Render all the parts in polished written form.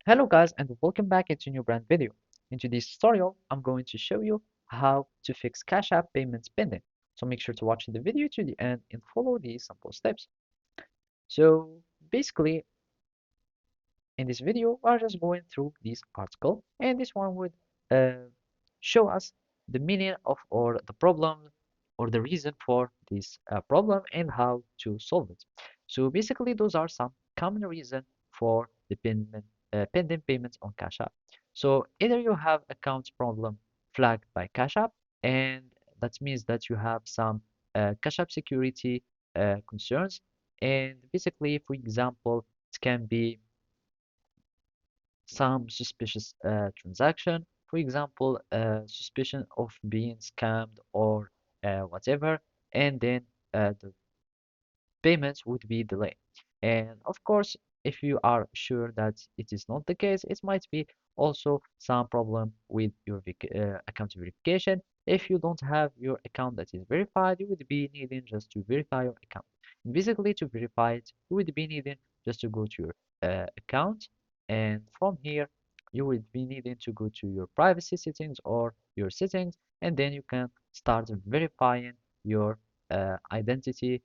Hello guys and welcome back into a new brand video. In today's tutorial, I'm going to show you how to fix Cash App payments pending. So make sure to watch the video to the end and follow these simple steps. So basically, in this video, we're just going through this article and this one would uh, show us the meaning of or the problem or the reason for this problem and how to solve it. So basically, those are some common reasons for the pending payments on Cash App. So either you have account problem flagged by Cash App, and that means that you have some Cash App security concerns. And basically, for example, it can be some suspicious transaction, for example, suspicion of being scammed or whatever, and then the payments would be delayed. And of course, if you are sure that it is not the case, it might be also some problem with your account verification. If you don't have your account that is verified, you would be needing just to verify your account. And basically, to verify it, you would be needing just to go to your account, and from here, you would be needing to go to your privacy settings or your settings, and then you can start verifying your identity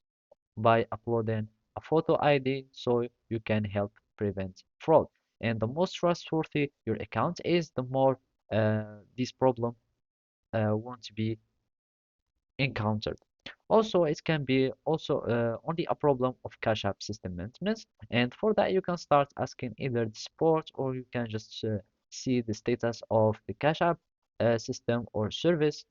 by uploading a photo ID so you can help prevent fraud. And the most trustworthy your account is, the more this problem won't be encountered. Also, it can be also only a problem of Cash App system maintenance, and for that you can start asking either the support or you can just see the status of the Cash App system or service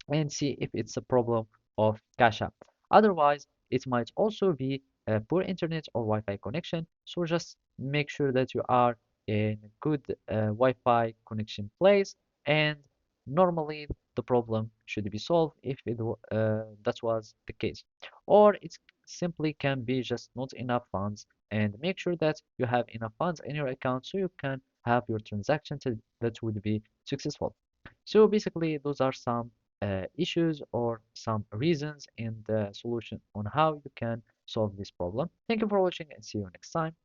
and see if it's a problem of Cash App. Otherwise, it might also be a poor internet or Wi-Fi connection. So just make sure that you are in a good Wi-Fi connection place, and normally the problem should be solved if that was the case. Or it simply can be just not enough funds, and make sure that you have enough funds in your account so you can have your transaction that would be successful. So basically, those are some issues or some reasons in the solution on how you can solve this problem. Thank you for watching and see you next time.